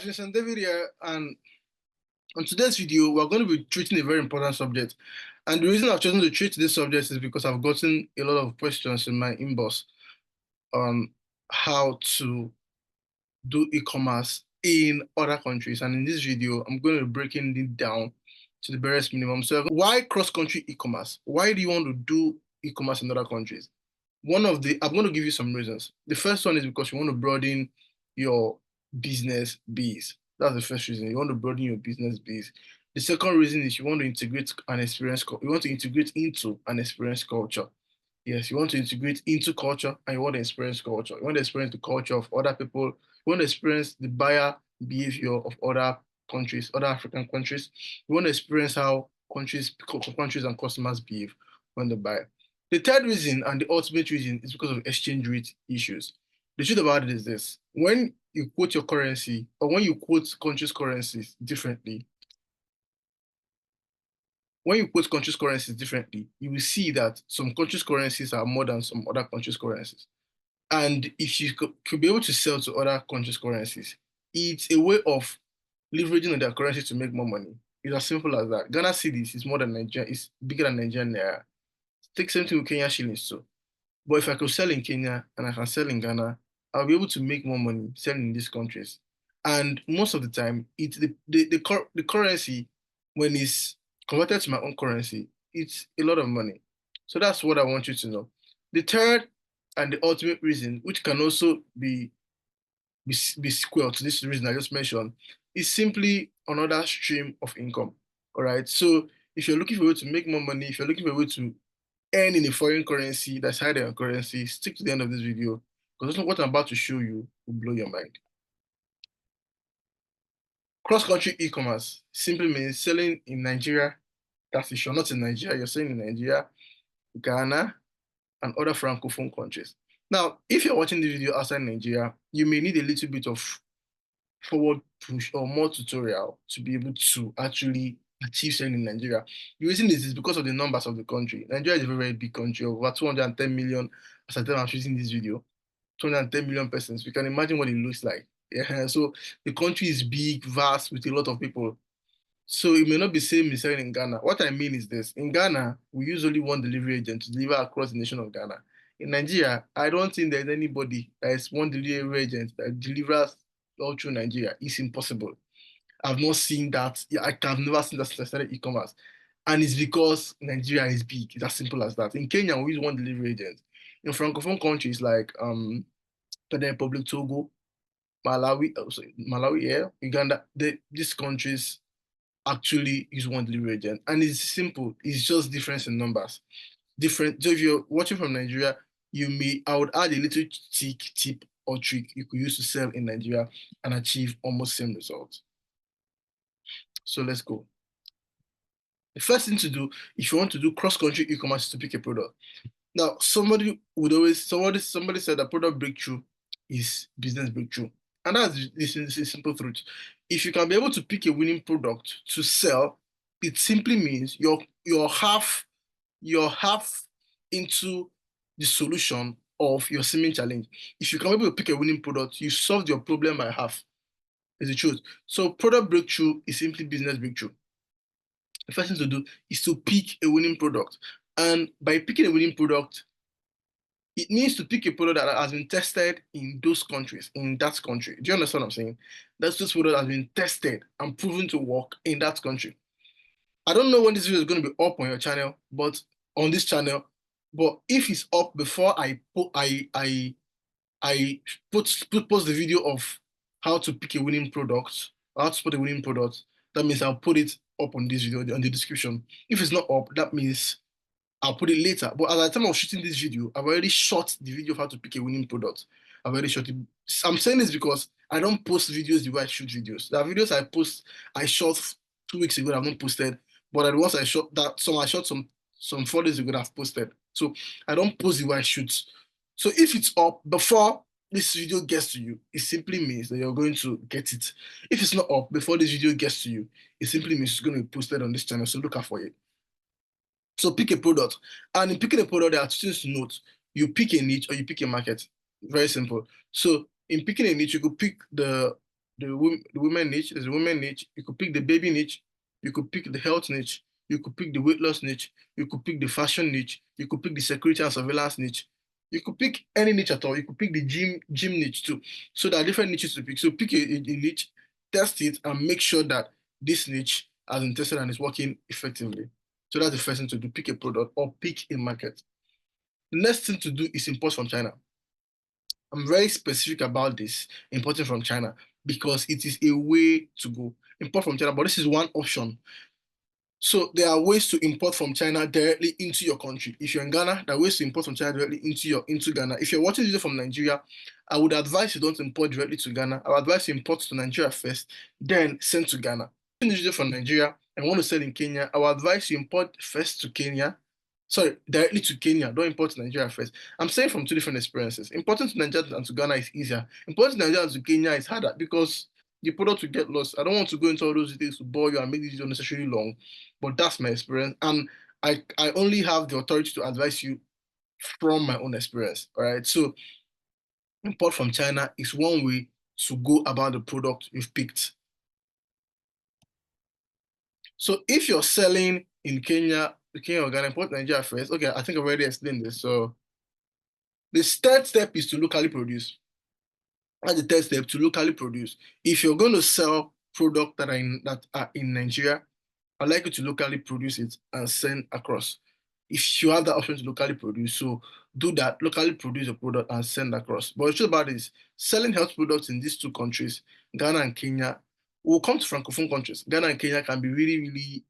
Vincent David here, and on today's video, we're going to be treating a very important subject. And the reason I've chosen to treat this subject is because I've gotten a lot of questions in my inbox on how to do e-commerce in other countries. And in this video, I'm going to be breaking it down to the barest minimum. So, why cross-country e-commerce? Why do you want to do e-commerce in other countries? I'm going to give you some reasons. The first one is because you want to broaden your business base. That's the first reason. You want to broaden your business base. The second reason is you want to integrate an experience. You want to integrate into an experience culture. Yes, you want to integrate into culture and you want to experience culture. You want to experience the culture of other people. You want to experience the buyer behavior of other countries, other African countries. You want to experience how countries and customers behave when they buy. The third reason and the ultimate reason is because of exchange rate issues. The truth about it is this: when you quote your currency or when you quote countries' currencies differently, you will see that some countries' currencies are more than some other countries' currencies. And if you could be able to sell to other countries' currencies, it's a way of leveraging on their currency to make more money. It's as simple as that. Ghana cedis is more than Nigeria, is bigger than Nigerian naira. Take something with Kenya shillings too. But if I could sell in Kenya and I can sell in Ghana, I'll be able to make more money selling in these countries. And most of the time, it's the currency, when it's converted to my own currency, it's a lot of money. So that's what I want you to know. The third and the ultimate reason, which can also be square to this reason I just mentioned, is simply another stream of income. All right. So if you're looking for a way to make more money, if you're looking for a way to earn in a foreign currency that's higher than your currency, stick to the end of this video because what I'm about to show you will blow your mind. Cross-country e-commerce simply means selling in Nigeria. That's if you're not in Nigeria, you're selling in Nigeria, Ghana, and other francophone countries. Now, if you're watching the video outside Nigeria, you may need a little bit of forward push or more tutorial to be able to actually achieve selling in Nigeria. The reason is because of the numbers of the country. Nigeria is a very, very big country, over 210 million, as I tell I'm shooting this video, 210 million persons. We can imagine what it looks like. Yeah, so the country is big, vast, with a lot of people. So it may not be same in selling in Ghana. What I mean is this: in Ghana, we usually one delivery agent to deliver across the nation of Ghana. In Nigeria, I don't think there's anybody that is one delivery agent that delivers all through Nigeria. It's impossible. I've not seen that. Yeah, I've never seen that since I started e-commerce. And it's because Nigeria is big. It's as simple as that. In Kenya, we use one delivery agent. In francophone countries like Benin Republic, Togo, Malawi, yeah, Uganda, these countries actually use one delivery agent. And it's simple. It's just difference in numbers. Different. So if you're watching from Nigeria, I would add a little tip or trick you could use to sell in Nigeria and achieve almost same results. So let's go. The first thing to do if you want to do cross-country e-commerce is to pick a product. Now, somebody said that product breakthrough is business breakthrough. And this is a simple truth. If you can be able to pick a winning product to sell, it simply means you're half into the solution of your seeming challenge. If you can be able to pick a winning product, you solved your problem by half. Is the truth. So product breakthrough is simply business breakthrough. The first thing to do is to pick a winning product. And by picking a winning product, it needs to pick a product that has been tested in those countries, in that country. Do you understand what I'm saying? That's this product has been tested and proven to work in that country. I don't know when this video is going to be up on your channel, but on this channel, but if it's up before I post the video of how to pick a winning product, how to spot a winning product, that means I'll put it up on this video on the description. If it's not up, that means I'll put it later. But at the time of shooting this video, I've already shot the video of how to pick a winning product. I've already shot it. I'm saying this because I don't post videos the way I shoot videos. There are videos I shot 2 weeks ago that I've not posted. But the ones I shot I shot some 4 days ago that I've posted. So I don't post the way I shoot. So if it's up before this video gets to you, it simply means that you're going to get it. If it's not up before this video gets to you, it simply means it's going to be posted on this channel. So look out for it. So pick a product. And in picking a product, there are two things to note. You pick a niche or you pick a market. Very simple. So in picking a niche, you could pick the the women niche, there's a women niche, you could pick the baby niche, you could pick the health niche, you could pick the weight loss niche, you could pick the fashion niche, you could pick the security and surveillance niche. You could pick any niche at all. You could pick the gym niche too. So there are different niches to pick. So pick a niche, test it, and make sure that this niche has been tested and is working effectively. So that's the first thing to do. Pick a product or pick a market. The next thing to do is import from China. I'm very specific about this, importing from China, because it is a way to go. Import from China, but this is one option. So there are ways to import from China directly into your country. If you're in Ghana, there are ways to import from China directly into Ghana. If you're watching this video from Nigeria, I would advise you don't import directly to Ghana. I would advise you import to Nigeria first, then send to Ghana. Watching this video from Nigeria and want to sell in Kenya, I would advise you import first to Kenya. Sorry, directly to Kenya. Don't import to Nigeria first. I'm saying from two different experiences. Importing to Nigeria and to Ghana is easier. Importing to Nigeria and to Kenya is harder because the product will get lost. I don't want to go into all those details to bore you and make this video unnecessarily long, but that's my experience. And I only have the authority to advise you from my own experience. All right. So import from China is one way to go about the product you've picked. So if you're selling in Kenya, or Ghana, import Nigeria first. Okay, I think I've already explained this. So the third step is to locally produce. That's the third step, to locally produce. If you're going to sell products that are in Nigeria, I'd like you to locally produce it and send across. If you have that option to locally produce, so do that, locally produce a product and send across. But the truth about it is, selling health products in these two countries, Ghana and Kenya, will come to Francophone countries. Ghana and Kenya can be really, really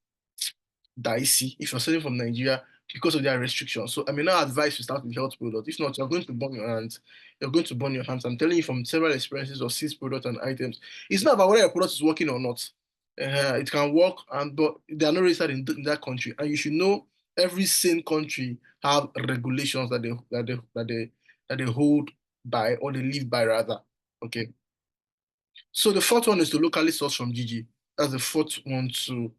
dicey if you're selling from Nigeria because of their restrictions. So I may not advise you start with health products. If not, you're going to burn your hands. You're going to burn your hands. I'm telling you from several experiences of seized products and items. It's not about whether your product is working or not. It can work, but they are not registered in that country. And you should know every sane country have regulations that they hold by, or they live by rather. Okay. So the fourth one is to locally source from GG. That's the fourth one to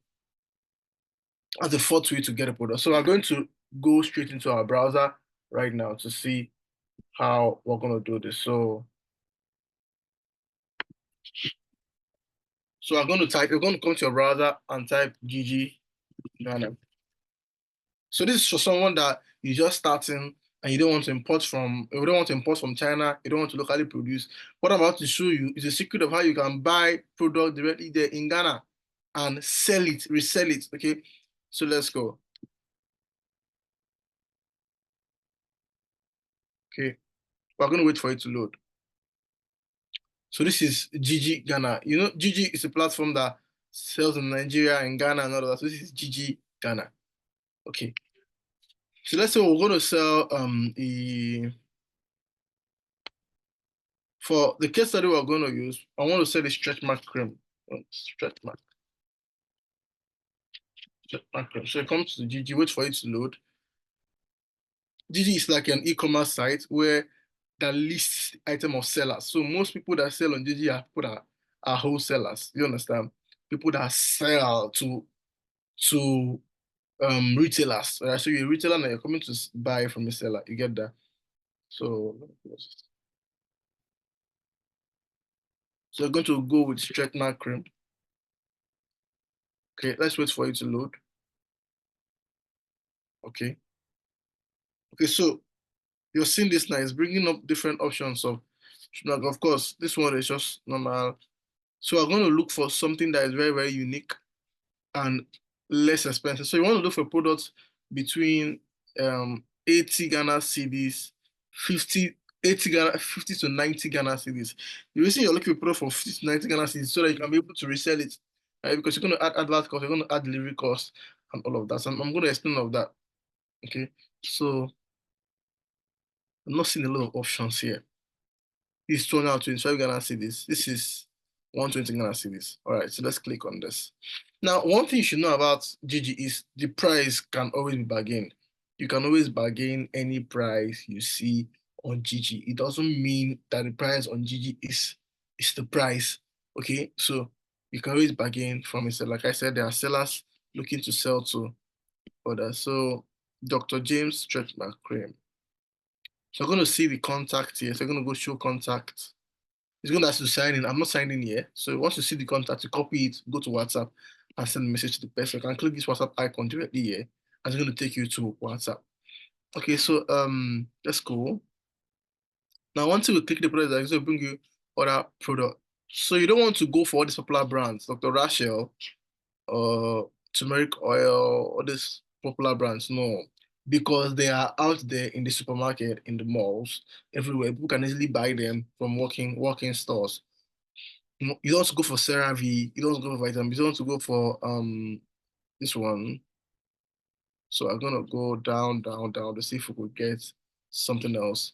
as a fourth way to get a product. So we're going to go straight into our browser right now to see how we're going to do this. So we're going to come to your browser and type GG Ghana. So this is for someone that is just starting and you don't want to import from China, you don't want to locally produce. What I'm about to show you is a secret of how you can buy product directly there in Ghana and sell it, resell it. Okay. So let's go. Okay. We're going to wait for it to load. So this is GG Ghana. You know, GG is a platform that sells in Nigeria and Ghana and all that. So this is GG Ghana. Okay. So let's say we're going to sell for the case study we're going to use, I want to sell a stretch mark cream. Stretch mark. Stretch mark cream. So it comes to GG, wait for it to load. GG is like an e-commerce site where that lists item of sellers. So most people that sell on GG are people that are wholesalers. You understand? People that sell to retailers. Right? So you're a retailer and you're coming to buy from a seller. You get that? So you're going to go with stretch mark cream. Okay, let's wait for it to load. Okay. Okay, so you're seeing this now. It's bringing up different options of course, this one is just normal. So I'm going to look for something that is very, very unique and less expensive. So you want to look for products between 80 Ghana cedis, 50, 80 Ghana, 50 to 90 Ghana cedis. The reason you're looking for product for 50 to 90 Ghana cedis so that you can be able to resell it, right? Because you're going to add advert cost, you're going to add delivery cost and all of that. So I'm going to explain all of that. Okay. So I'm not seeing a lot of options here. This is 225 Ghana cedis. This is 120 Ghana cedis. All right, so let's click on this. Now, one thing you should know about GG is the price can always be bargained. You can always bargain any price you see on GG. It doesn't mean that the price on GG is the price. Okay, so you can always bargain from it. So like I said, there are sellers looking to sell to others. So Dr. James Stretch Mark Cream. So I'm going to see the contact here. So I'm going to go show contact. It's going to ask you to sign in. I'm not signing here. So once you see the contact, you copy it, go to WhatsApp and send a message to the person. You can click this WhatsApp icon directly here, and it's going to take you to WhatsApp. Okay, so let's go. Now, once you click the product, it's going to bring you other product. So you don't want to go for all these popular brands, Dr. Rachel, turmeric oil, all these popular brands. No, because they are out there in the supermarket, in the malls, everywhere. People can easily buy them from walking stores. You don't want to go for CeraVe, you don't want to go for vitamins, you don't want to go for this one. So I'm gonna go down, down, down to see if we could get something else.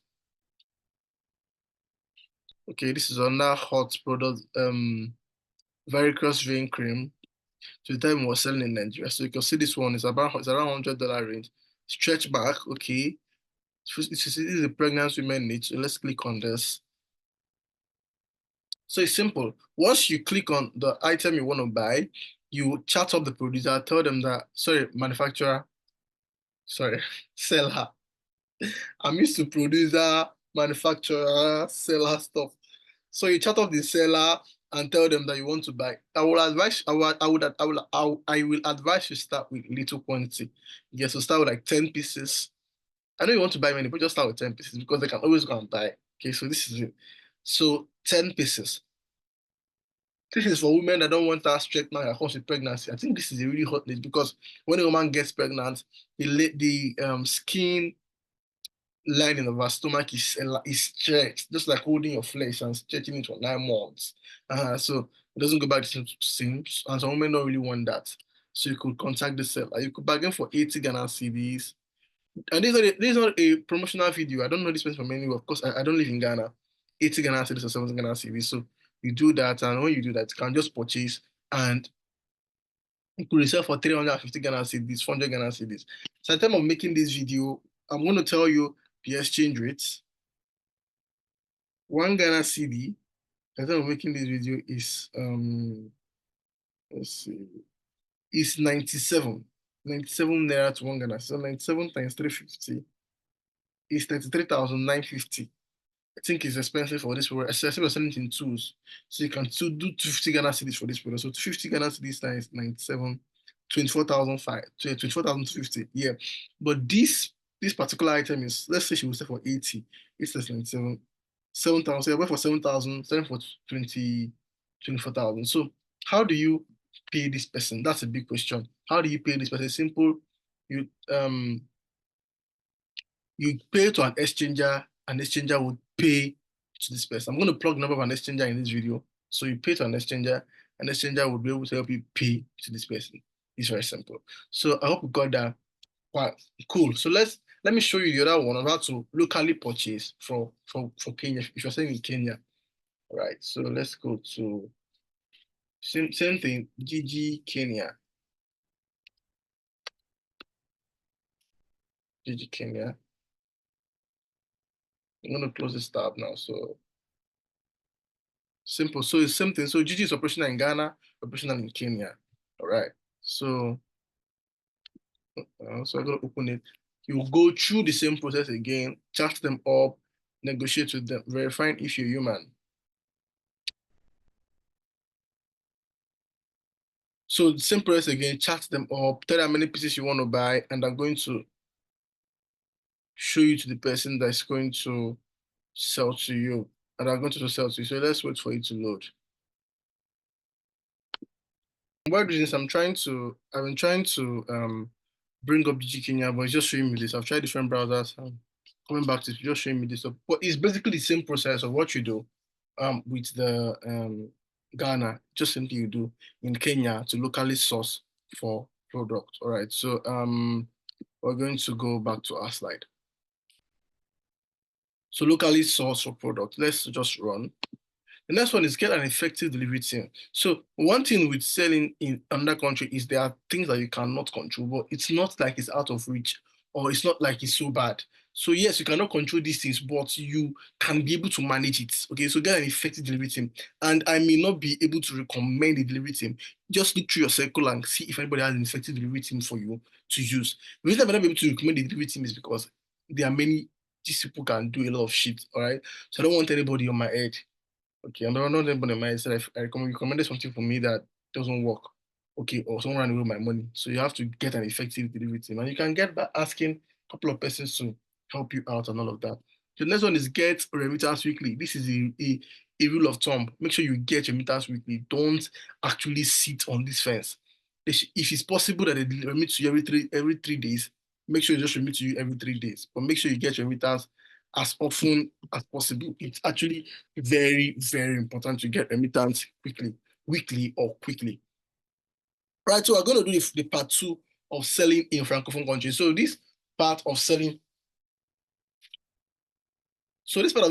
Okay, this is another hot product, varicose vein cream. So the time it was selling in Nigeria. So you can see this one is about it's around $100 range. Stretch back, okay. This is a pregnant women need. So let's click on this. So it's simple. Once you click on the item you want to buy, you chat up the producer, tell them that, sorry, manufacturer, sorry, seller. I'm used to producer, manufacturer, seller stuff. So you chat up the seller and tell them that you want to buy. I will advise you start with little quantity. Yes, so start with like 10 pieces. I know you want to buy many, but just start with 10 pieces because they can always go and buy. Okay, so this is it. So 10 pieces. This is for women that don't want to straight now that comes with pregnancy. I think this is a really hot list because when a woman gets pregnant, the skin lining of her stomach is stretched, just like holding your flesh and stretching it for 9 months. So it doesn't go back to seams, and some women don't really want that. So you could contact the seller. You could bargain for 80 Ghana cedis. And this is not a promotional video. I don't know this person from anywhere. Of course, I don't live in Ghana. 80 Ghana cedis or 70 Ghana cedis. So you do that, and when you do that, you can just purchase and you could resell for 350 Ghana cedis, 400 Ghana cedis. So at the time of making this video, I'm going to tell you the exchange rates. One Ghana cedi, at the time of making this video is let's see, is 97. 97 naira to one Ghana. So 97 times 350 is 33,950. I think it's expensive for this product. Especially we're selling it in twos. So you can still do 250 Ghana cedis for this product. So 250 Ghana cedis times 97, 24,250. Yeah. But this particular item is, let's say she will sell for 80. It's 97. 7,000. So you buy for 7,000, selling for 24,000. So how do you pay this person? That's a big question. How do you pay this person? Simple. You you pay to an exchanger would pay to this person. I'm going to plug the number of an exchanger in this video. So you pay to an exchanger would be able to help you pay to this person. It's very simple. So I hope you got that. Wow, cool. So let me show you the other one on how to locally purchase for Kenya. If you're saying in Kenya, all right. So let's go to same thing, GG Kenya. GG Kenya. I'm gonna close this tab now. So simple. So it's same thing. So GG is operational in Ghana, operational in Kenya. All right. So I'm gonna open it. You go through the same process again, chat them up, negotiate with them, verifying if you're human. So the same process again, chat them up, tell them how many pieces you want to buy, and I'm going to show you to the person that's going to sell to you, and I'm going to sell to you. So let's wait for it to load. While doing this, I've been trying to bring up DG Kenya, but it's just showing me this. I've tried different browsers. Coming back to it, just showing me this. So, but it's basically the same process of what you do with the Ghana. Just simply you do in Kenya to locally source for product. All right. So we're going to go back to our slide. So locally source for product. Let's just run. The next one is get an effective delivery team. So one thing with selling in another country is there are things that you cannot control, but it's not like it's out of reach or it's not like it's so bad. So yes, you cannot control these things, but you can be able to manage it. Okay, so get an effective delivery team. And I may not be able to recommend the delivery team. Just look through your circle and see if anybody has an effective delivery team for you to use. The reason I may not be able to recommend the delivery team is because there are many, these people can do a lot of shit, all right? So I don't want anybody on my head. Okay, and there are not anybody in my said I recommended something for me that doesn't work. Okay, or someone ran away with my money. So you have to get an effective delivery team. And you can get by asking a couple of persons to help you out and all of that. The next one is get remittance weekly. This is a rule of thumb. Make sure you get your remittance weekly. Don't actually sit on this fence. If it's possible that they remit to you every 3 days, make sure you just remit to you every 3 days. But make sure you get your remittance as often as possible. It's actually very, very important to get remittance quickly, weekly or quickly. Right, so we're going to do the part two of selling in francophone countries. So this part of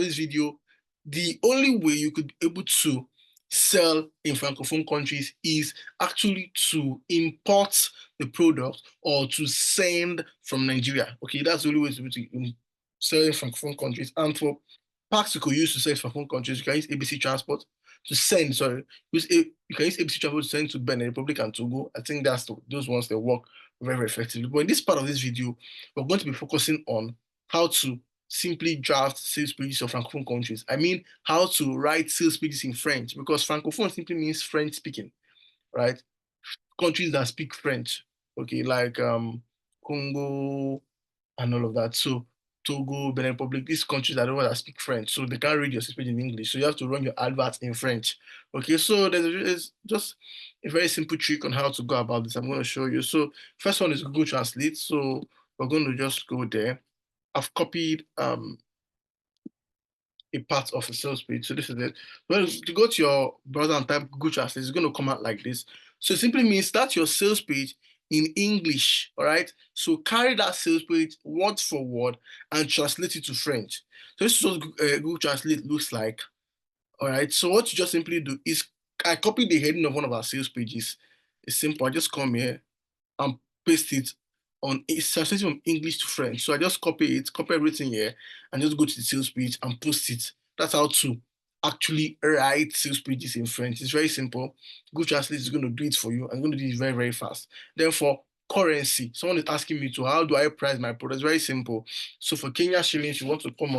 this video, the only way you could be able to sell in francophone countries is actually to import the product or to send from Nigeria. Okay, that's the only way to be able to sell in francophone countries. And for packs you could use to sell in francophone countries, you can use ABC Transport to send. Sorry, you can use ABC Transport to send to Benin Republic and Togo. I think those ones they work very, very effectively. But in this part of this video, we're going to be focusing on how to simply draft sales pages of francophone countries. I mean, how to write sales pages in French because francophone simply means French speaking, right? Countries that speak French, okay, like Congo and all of that. So Togo, Benin Republic, these countries are the ones that speak French, so they can't read your speech in English. So you have to run your adverts in French. Okay, so there's just a very simple trick on how to go about this. I'm going to show you. So first one is Google Translate. So we're going to just go there. I've copied a part of a sales page. So this is it. Well, to go to your browser and type Google Translate, it's going to come out like this. So it simply means start your sales page in English. All right. So carry that sales page word for word and translate it to French. So this is what Google Translate looks like. All right. So what you just simply do is I copy the heading of one of our sales pages. It's simple. I just come here and paste it on it's translated from English to French. So I just copy everything here, and just go to the sales page and post it. That's how to actually write sales pages in French. It's very simple. Google Translate is going to do it for you. I'm going to do it very, very fast. Then for currency, someone is asking me to how do I price my product? It's very simple. So for Kenya shillings, you want to come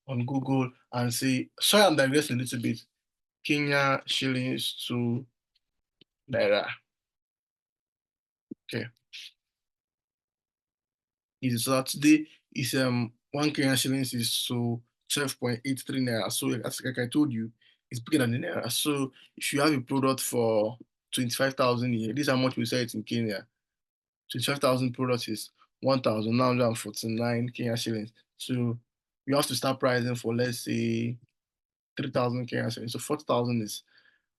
on Google and say, sorry, I'm digressing a little bit. Kenya shillings to naira. Okay. Is so today is 1 Kenyan shillings is so 12.83 naira. So as like I told you, it's bigger than the naira. So if you have a product for 25,000 here, this is how much we sell it in Kenya. 25,000 products is 1,949 Kenyan shillings. So you have to start pricing for let's say 3,000 Kenyan shillings. So 40,000 is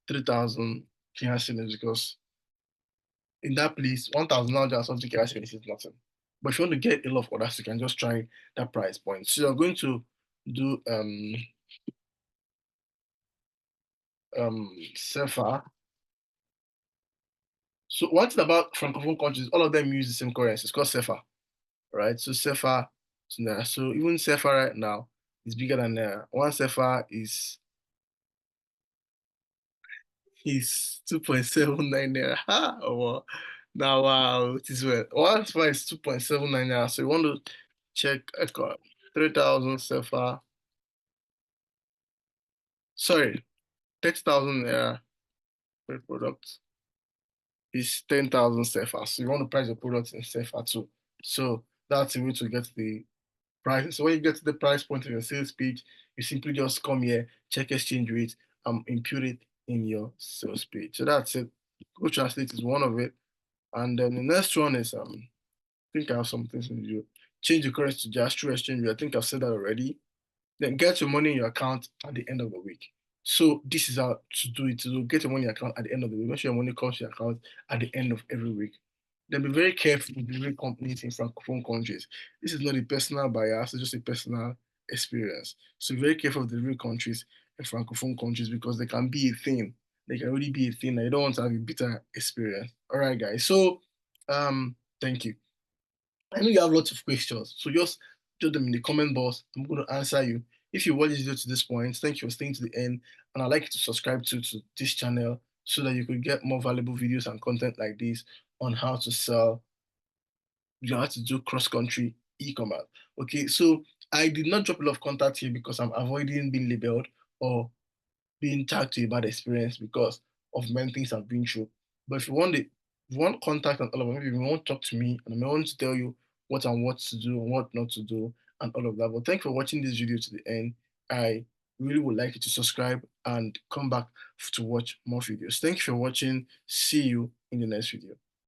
3,000 Kenyan shillings because in that place, 1,900 something cash is nothing. But if you want to get a lot of orders, you can just try that price point. So you're going to do CFA. So one thing about francophone countries, all of them use the same currency. It's called CFA, right? So CFA is naira. So even CFA right now is bigger than naira. One CFA is 2.79 naira. Ha! Oh, wow. Now, wow, it is well. One CFA is 2.79 naira. So you want to check 3,000 CFA. Sorry, 30,000 naira per product is 10,000 CFA. So you want to price your product in CFA too. So that's a way to get the price. So when you get to the price point of your sales page, you simply just come here, check exchange rate, impute it in your sales page. So that's it. Google Translate is one of it. And then the next one is I think I have some things in you. Change the currency to just true exchange rate. I think I've said that already. Then get your money in your account at the end of the week. So this is how to do it. To get your money in your account at the end of the week. Make sure your money comes to your account at the end of every week. Then be very careful with the real companies in francophone countries. This is not a personal bias, it's just a personal experience. So be very careful of the real countries in francophone countries because they can be a thing. They can really be a thing. I don't want to have a bitter experience. All right, guys. So thank you. I know you have lots of questions, so just drop them in the comment box. I'm going to answer you. If you watched this video to this point, thank you for staying to the end, and I'd like you to subscribe to this channel so that you could get more valuable videos and content like this on how to sell, you know, how to do cross-country e-commerce. Okay, so I did not drop a lot of contact here because I'm avoiding being labeled or being tagged to a bad experience because of many things I've been through. But if you want contact and all of that, maybe you want to talk to me and I want to tell you what to do and what not to do and all of that. But thanks for watching this video to the end. I really would like you to subscribe and come back to watch more videos. Thank you for watching. See you in the next video.